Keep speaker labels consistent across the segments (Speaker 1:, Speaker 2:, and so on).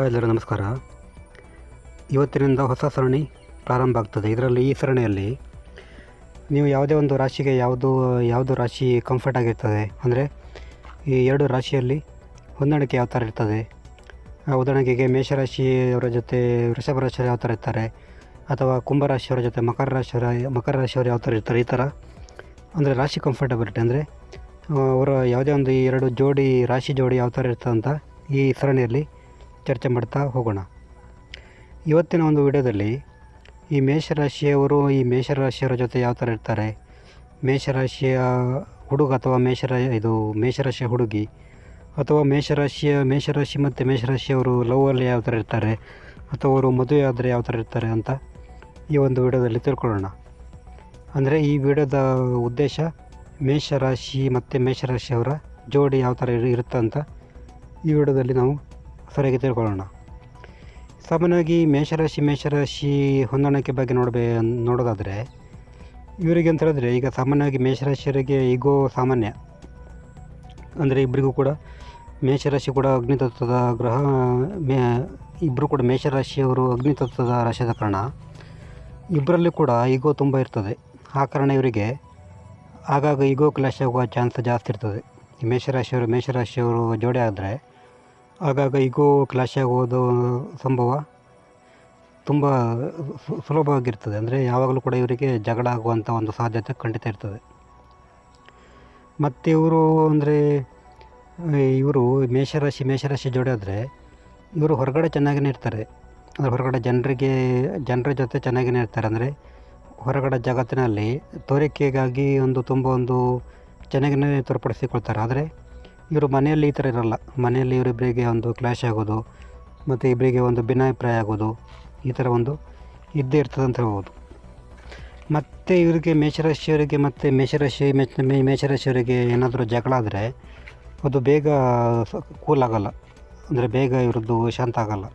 Speaker 1: ಎಲ್ಲರೂ ನಮಸ್ಕಾರ. ಇವತ್ತಿನಿಂದ ಹೊಸ ಸರಣಿ ಪ್ರಾರಂಭ ಆಗ್ತದೆ. ಈ ಸರಣಿಯಲ್ಲಿ ನೀವು ಯಾವುದೇ ಒಂದು ರಾಶಿಗೆ ಯಾವುದು ರಾಶಿ ಕಂಫರ್ಟ್ ಆಗಿರ್ತದೆ, ಅಂದರೆ ಈ ಎರಡು ರಾಶಿಯಲ್ಲಿ ಹೊಂದಾಣಿಕೆ ಯಾವ ಥರ ಇರ್ತದೆ. ಉದಾಹರಣೆಗೆ ಮೇಷರಾಶಿಯವರ ಜೊತೆ ವೃಷಭ ರಾಶಿಯವರು ಯಾವ ಥರ ಇರ್ತಾರೆ, ಅಥವಾ ಕುಂಭರಾಶಿಯವರ ಜೊತೆ ಮಕರ ರಾಶಿಯವರು ಯಾವ ಥರ ಇರ್ತಾರೆ. ಈ ಥರ ಅಂದರೆ ರಾಶಿ ಕಂಫರ್ಟಬಿಲಿಟಿ, ಅಂದರೆ ಅವರ ಯಾವುದೇ ಒಂದು ಈ ಎರಡು ರಾಶಿ ಜೋಡಿ ಯಾವ ಥರ ಇರ್ತದೆ ಅಂತ ಈ ಸರಣಿಯಲ್ಲಿ ಚರ್ಚೆ ಮಾಡ್ತಾ ಹೋಗೋಣ. ಇವತ್ತಿನ ಒಂದು ವಿಡಿಯೋದಲ್ಲಿ ಈ ಮೇಷರಾಶಿಯವರ ಜೊತೆ ಯಾವ ಥರ ಇರ್ತಾರೆ, ಮೇಷರಾಶಿಯ ಹುಡುಗ ಅಥವಾ ಮೇಷರಾಶಿಯ ಹುಡುಗಿ, ಅಥವಾ ಮೇಷರಾಶಿ ಮತ್ತು ಮೇಷರಾಶಿಯವರು ಲವ್ವಲ್ಲಿ ಯಾವ ಥರ ಇರ್ತಾರೆ, ಅಥವಾ ಅವರು ಮದುವೆ ಆದರೆ ಯಾವ ಥರ ಇರ್ತಾರೆ ಅಂತ ಈ ಒಂದು ವಿಡಿಯೋದಲ್ಲಿ ತಿಳ್ಕೊಳ್ಳೋಣ. ಅಂದರೆ ಈ ವಿಡಿಯೋದ ಉದ್ದೇಶ ಮೇಷರಾಶಿ ಮತ್ತು ಮೇಷರಾಶಿಯವರ ಜೋಡಿ ಯಾವ ಥರ ಇರುತ್ತೆ ಅಂತ ಈ ವಿಡಿಯೋದಲ್ಲಿ ನಾವು ಸರಿಯಾಗಿ ತಿಳ್ಕೊಳ್ಳೋಣ. ಸಾಮಾನ್ಯವಾಗಿ ಮೇಷರಾಶಿ ಹೊಂದಾಣಿಕೆ ಬಗ್ಗೆ ನೋಡೋದಾದರೆ ಇವರಿಗೆ ಅಂತ ಹೇಳಿದ್ರೆ, ಈಗ ಸಾಮಾನ್ಯವಾಗಿ ಮೇಷರಾಶಿಯವರಿಗೆ ಈಗೋ ಸಾಮಾನ್ಯ, ಅಂದರೆ ಇಬ್ಬರಿಗೂ ಕೂಡ ಮೇಷರಾಶಿ ಕೂಡ ಅಗ್ನಿತತ್ವದ ಗ್ರಹ, ಇಬ್ಬರು ಕೂಡ ಮೇಷರಾಶಿಯವರು ಅಗ್ನಿತತ್ವದ ರಾಶಿಯಾದ ಕಾರಣ ಇಬ್ಬರಲ್ಲಿ ಕೂಡ ಈಗೋ ತುಂಬ ಇರ್ತದೆ. ಆ ಕಾರಣ ಇವರಿಗೆ ಆಗಾಗ ಈಗೋ ಕ್ಲಾಶ್ ಆಗುವ ಚಾನ್ಸ್ ಜಾಸ್ತಿ ಇರ್ತದೆ. ಮೇಷರಾಶಿಯವರು ಜೋಡಿ ಆದರೆ ಆಗಾಗ ಈಗೋ ಕ್ಲಾಶ್ ಆಗುವುದು ಸಂಭವ ತುಂಬ ಸುಲಭವಾಗಿರ್ತದೆ. ಅಂದರೆ ಯಾವಾಗಲೂ ಕೂಡ ಇವರಿಗೆ ಜಗಳ ಆಗುವಂಥ ಒಂದು ಸಾಧ್ಯತೆ ಖಂಡಿತ ಇರ್ತದೆ. ಮತ್ತು ಇವರು ಮೇಷರಾಶಿ ಜೋಡಿ ಆದರೆ ಇವರು ಹೊರಗಡೆ ಚೆನ್ನಾಗಿಯೇ ಇರ್ತಾರೆ. ಅಂದರೆ ಹೊರಗಡೆ ಜನರ ಜೊತೆ ಚೆನ್ನಾಗಿಯೇ ಇರ್ತಾರೆ. ಅಂದರೆ ಹೊರಗಡೆ ಜಗತ್ತಿನಲ್ಲಿ ತೋರಿಕೆಗಾಗಿ ತುಂಬ ಚೆನ್ನಾಗಿಯೇ ತೋರ್ಪಡಿಸಿಕೊಳ್ತಾರೆ. ಆದರೆ ಇವರು ಮನೆಯಲ್ಲಿ ಈ ಥರ ಇರೋಲ್ಲ. ಮನೆಯಲ್ಲಿ ಇವರಿಬ್ಬರಿಗೆ ಒಂದು ಕ್ಲಾಶ್ ಆಗೋದು ಮತ್ತು ಇಬ್ಬರಿಗೆ ಒಂದು ಭಿನ್ನಾಭಿಪ್ರಾಯ ಆಗೋದು, ಈ ಥರ ಇದ್ದೇ ಇರ್ತದೆ ಅಂತ ಹೇಳ್ಬೋದು. ಮತ್ತು ಇವರಿಗೆ ಮೇಷರಾಶಿಯವರಿಗೆ ಏನಾದರೂ ಜಗಳ ಆದರೆ ಅದು ಬೇಗ ಕೂಲ್ ಆಗೋಲ್ಲ, ಅಂದರೆ ಬೇಗ ಇವ್ರದ್ದು ಶಾಂತ ಆಗೋಲ್ಲ.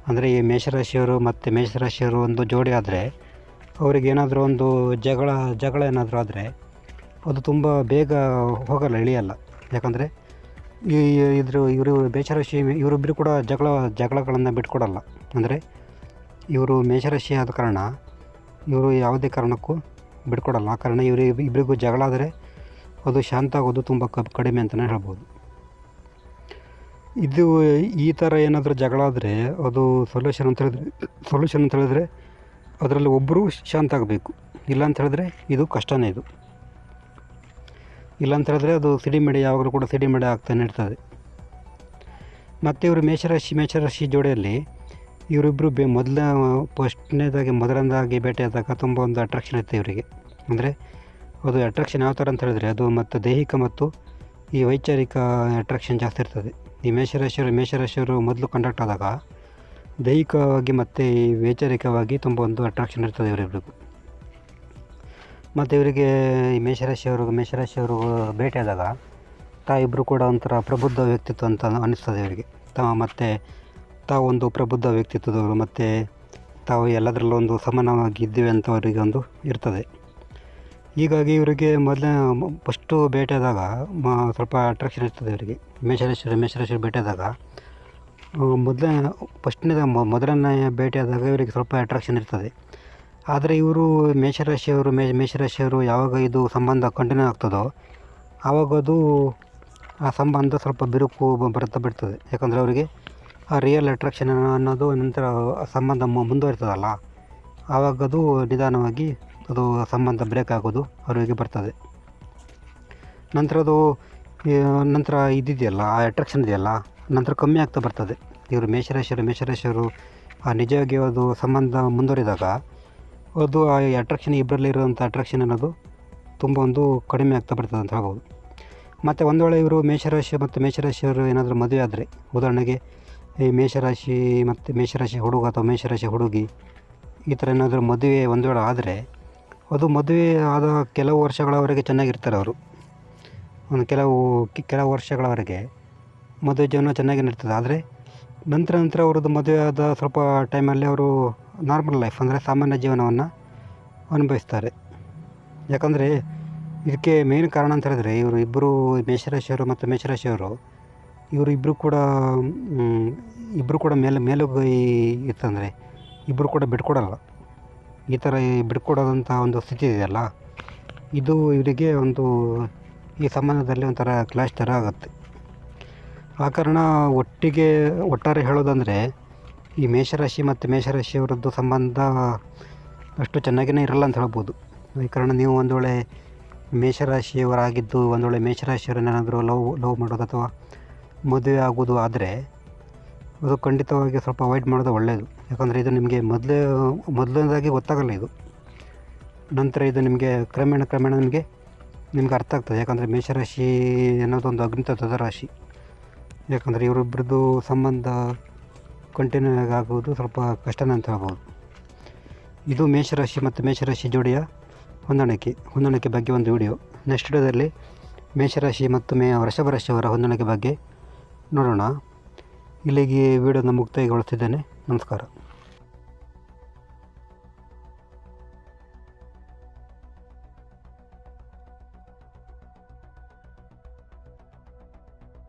Speaker 1: ಅಂದರೆ ಈ ಮೇಷರಾಶಿಯವರು ಒಂದು ಜೋಡಿ ಆದರೆ ಅವರಿಗೆ ಏನಾದರೂ ಒಂದು ಜಗಳ ಏನಾದರೂ ಆದರೆ ಅದು ತುಂಬ ಬೇಗ ಹೋಗಲ್ಲ, ಇಳಿಯಲ್ಲ. ಯಾಕಂದರೆ ಇವರು ಮೇಷರಾಶಿ ಇವರಿಬ್ಬರು ಕೂಡ ಜಗಳಗಳನ್ನು ಬಿಟ್ಕೊಡಲ್ಲ. ಅಂದರೆ ಇವರು ಮೇಷರಾಶಿ ಆದ ಕಾರಣ ಇವರು ಯಾವುದೇ ಕಾರಣಕ್ಕೂ ಬಿಟ್ಕೊಡಲ್ಲ. ಆ ಕಾರಣ ಇಬ್ಬರಿಗೂ ಜಗಳ ಆದರೆ ಅದು ಶಾಂತ ಆಗೋದು ತುಂಬ ಕಡಿಮೆ ಅಂತಲೇ ಹೇಳ್ಬೋದು. ಈ ಥರ ಏನಾದರೂ ಜಗಳ ಆದರೆ ಅದು ಸೊಲ್ಯೂಷನ್ ಅಂತ ಹೇಳಿದ್ರೆ ಅದರಲ್ಲಿ ಒಬ್ಬರು ಶಾಂತ ಆಗಬೇಕು. ಇಲ್ಲ ಅಂತ ಹೇಳಿದ್ರೆ ಇದು ಕಷ್ಟನೇ. ಇಲ್ಲ ಅಂತ ಹೇಳಿದ್ರೆ ಅದು ಯಾವಾಗಲೂ ಕೂಡ ಸಿಡಿಮಿಡಿ ಆಗ್ತಾನೆ ಇರ್ತದೆ. ಮತ್ತು ಇವರು ಮೇಷರಾಶಿ ಜೋಡಿಯಲ್ಲಿ ಇವರಿಬ್ಬರು ಮೊದಲನೇದಾಗಿ ಭೇಟಿಯಾದಾಗ ತುಂಬ ಒಂದು ಅಟ್ರಾಕ್ಷನ್ ಇರುತ್ತೆ ಇವರಿಗೆ. ಅಂದರೆ ಅದು ಅಟ್ರಾಕ್ಷನ್ ಯಾವ ಥರ ಅಂತ ಹೇಳಿದ್ರೆ ಅದು ಮತ್ತು ದೈಹಿಕ ಮತ್ತು ಈ ವೈಚಾರಿಕ ಅಟ್ರಾಕ್ಷನ್ ಜಾಸ್ತಿ ಇರ್ತದೆ. ಈ ಮೇಷರಾಶಿಯವರು ಮೊದಲು ಕಾಂಟ್ಯಾಕ್ಟ್ ಆದಾಗ ದೈಹಿಕವಾಗಿ ಮತ್ತು ಈ ವೈಚಾರಿಕವಾಗಿ ತುಂಬ ಒಂದು ಅಟ್ರಾಕ್ಷನ್ ಇರ್ತದೆ ಇವರಿಬ್ಬರಿಗೂ. ಮತ್ತು ಇವರಿಗೆ ಈ ಮೇಷರಾಶಿಯವರು ಭೇಟಿಯಾದಾಗ ಇಬ್ಬರು ಕೂಡ ಒಂಥರ ಪ್ರಬುದ್ಧ ವ್ಯಕ್ತಿತ್ವ ಅಂತ ಅನ್ನಿಸ್ತದೆ ಇವರಿಗೆ. ತಾವು ಒಂದು ಪ್ರಬುದ್ಧ ವ್ಯಕ್ತಿತ್ವದವರು, ಮತ್ತು ತಾವು ಎಲ್ಲದರಲ್ಲೂ ಸಮಾನವಾಗಿ ಇದ್ದೀವಿ ಅಂತ ಅವರಿಗೆ ಇರ್ತದೆ. ಹೀಗಾಗಿ ಇವರಿಗೆ ಫಸ್ಟು ಭೇಟಿಯಾದಾಗ ಸ್ವಲ್ಪ ಅಟ್ರಾಕ್ಷನ್ ಇರ್ತದೆ ಇವರಿಗೆ. ಮೇಷರಾಶಿಯವರು ಭೇಟಿಯಾದಾಗ ಮೊದಲನೇ ಭೇಟಿಯಾದಾಗ ಇವರಿಗೆ ಸ್ವಲ್ಪ ಅಟ್ರಾಕ್ಷನ್ ಇರ್ತದೆ. ಆದರೆ ಇವರು ಮೇಷರಾಶಿಯವರು ಯಾವಾಗ ಇದು ಸಂಬಂಧ ಕಂಟಿನ್ಯೂ ಆಗ್ತದೋ ಆವಾಗ ಆ ಸಂಬಂಧ ಸ್ವಲ್ಪ ಬಿರುಕು ಬರ್ತಾ ಬಿಡ್ತದೆ. ಯಾಕಂದರೆ ಅವರಿಗೆ ಆ ರಿಯಲ್ ಅಟ್ರಾಕ್ಷನ್ ಅನ್ನೋದು ನಂತರ ಸಂಬಂಧ ಮುಂದುವರಿತದಲ್ಲ, ಆವಾಗ ಅದು ನಿಧಾನವಾಗಿ ಸಂಬಂಧ ಬ್ರೇಕ್ ಆಗೋದು ಅವರಿಗೆ ಬರ್ತದೆ. ನಂತರ ಇದಿದೆಯಲ್ಲ, ಆ ಅಟ್ರಾಕ್ಷನ್ ಇದೆಯಲ್ಲ, ನಂತರ ಕಮ್ಮಿ ಆಗ್ತಾ ಬರ್ತದೆ. ಇವರು ಮೇಷರಾಶಿಯವರು ನಿಜವಾಗಿ ಅದು ಸಂಬಂಧ ಮುಂದುವರಿದಾಗ ಅದು ಆ ಅಟ್ರಾಕ್ಷನ್ ಇಬ್ಬರಲ್ಲಿ ಇರುವಂಥ ಅಟ್ರಾಕ್ಷನ್ ಅನ್ನೋದು ತುಂಬ ಕಡಿಮೆ ಆಗ್ತಾ ಬರ್ತದೆ ಅಂತ ಹೇಳ್ಬೋದು. ಮತ್ತು ಒಂದು ವೇಳೆ ಇವರು ಮೇಷರಾಶಿಯವರು ಏನಾದರೂ ಮದುವೆ ಆದರೆ, ಉದಾಹರಣೆಗೆ ಈ ಮೇಷರಾಶಿ ಹುಡುಗ ಅಥವಾ ಮೇಷರಾಶಿ ಹುಡುಗಿ ಈ ಥರ ಏನಾದರೂ ಮದುವೆ ಒಂದು ವೇಳೆ ಆದರೆ ಅದು ಮದುವೆ ಆದ ಕೆಲವು ವರ್ಷಗಳವರೆಗೆ ಚೆನ್ನಾಗಿರ್ತಾರೆ ಅವರು. ಕೆಲವು ವರ್ಷಗಳವರೆಗೆ ಮದುವೆ ಜೀವನ ಚೆನ್ನಾಗೇ ಇರ್ತದೆ. ಆದರೆ ನಂತರ ಅವ್ರದ್ದು ಮದುವೆ ಆದ ಸ್ವಲ್ಪ ಟೈಮಲ್ಲಿ ಅವರು ನಾರ್ಮಲ್ ಲೈಫ್, ಅಂದರೆ ಸಾಮಾನ್ಯ ಜೀವನವನ್ನು ಅನುಭವಿಸ್ತಾರೆ. ಯಾಕಂದರೆ ಇದಕ್ಕೆ ಮೇನ್ ಕಾರಣ ಅಂತ ಹೇಳಿದ್ರೆ ಇವರು ಇಬ್ಬರು ಮೇಷರಾಶಿಯವರು ಮತ್ತು ಮೇಷರಾಶಿಯವರು ಇವರಿಬ್ಬರು ಕೂಡ ಇಬ್ಬರು ಕೂಡ ಮೇಲುಗೈ ಇತ್ತಂದರೆ ಇಬ್ಬರು ಕೂಡ ಬಿಟ್ಕೊಡಲ್ಲ. ಈ ಥರ ಬಿಟ್ಕೊಡೋದಂಥ ಒಂದು ಸ್ಥಿತಿ ಇದೆಯಲ್ಲ, ಇದು ಇವರಿಗೆ ಒಂದು ಈ ಸಂಬಂಧದಲ್ಲಿ ಒಂಥರ ಕ್ಲಾಶ್ ಥರ ಆಗುತ್ತೆ. ಆ ಕಾರಣ ಒಟ್ಟಾರೆ ಹೇಳೋದಂದರೆ ಈ ಮೇಷರಾಶಿ ಮತ್ತು ಮೇಷರಾಶಿಯವರದ್ದು ಸಂಬಂಧ ಅಷ್ಟು ಚೆನ್ನಾಗಿಯೇ ಇರಲ್ಲ ಅಂತ ಹೇಳ್ಬೋದು. ಈ ಕಾರಣ ನೀವು ಒಂದು ವೇಳೆ ಮೇಷರಾಶಿಯವರಾಗಿದ್ದು ಒಂದು ವೇಳೆ ಮೇಷರಾಶಿಯವರನ್ನೇನಾದರೂ ಲವ್ ಮಾಡೋದು ಅಥವಾ ಮದುವೆ ಆಗೋದು ಆದರೆ ಅದು ಖಂಡಿತವಾಗಿ ಸ್ವಲ್ಪ ಅವಾಯ್ಡ್ ಮಾಡೋದು ಒಳ್ಳೆಯದು. ಯಾಕಂದರೆ ಇದು ನಿಮಗೆ ಮೊದಲನೇದಾಗಿ ಗೊತ್ತಾಗಲ್ಲ. ಇದು ನಂತರ ಇದು ನಿಮಗೆ ಕ್ರಮೇಣ ನಿಮಗೆ ಅರ್ಥ ಆಗ್ತದೆ. ಯಾಕಂದರೆ ಮೇಷರಾಶಿ ಅನ್ನೋದೊಂದು ಅಗ್ನಿತತ್ವದ ರಾಶಿ. ಯಾಕಂದರೆ ಇವರಿಬ್ಬರದ್ದು ಸಂಬಂಧ ಕಂಟಿನ್ಯೂ ಆಗೋದು ಸ್ವಲ್ಪ ಕಷ್ಟನೇ ಅಂತ ಹೇಳ್ಬೋದು. ಇದು ಮೇಷರಾಶಿ ಮತ್ತು ಮೇಷರಾಶಿ ಜೋಡಿಯ ಹೊಂದಾಣಿಕೆ ಬಗ್ಗೆ ಒಂದು ವಿಡಿಯೋ. ನೆಕ್ಸ್ಟ್ ವಿಡಿಯೋದಲ್ಲಿ ಮೇಷರಾಶಿ ಮತ್ತು ವೃಷಭ ರಾಶಿಯವರ ಹೊಂದಾಣಿಕೆ ಬಗ್ಗೆ ನೋಡೋಣ. ಇಲ್ಲಿಗೆ ವಿಡಿಯೋನ ಮುಕ್ತಾಯಗೊಳಿಸ್ತಿದ್ದೇನೆ. ನಮಸ್ಕಾರ.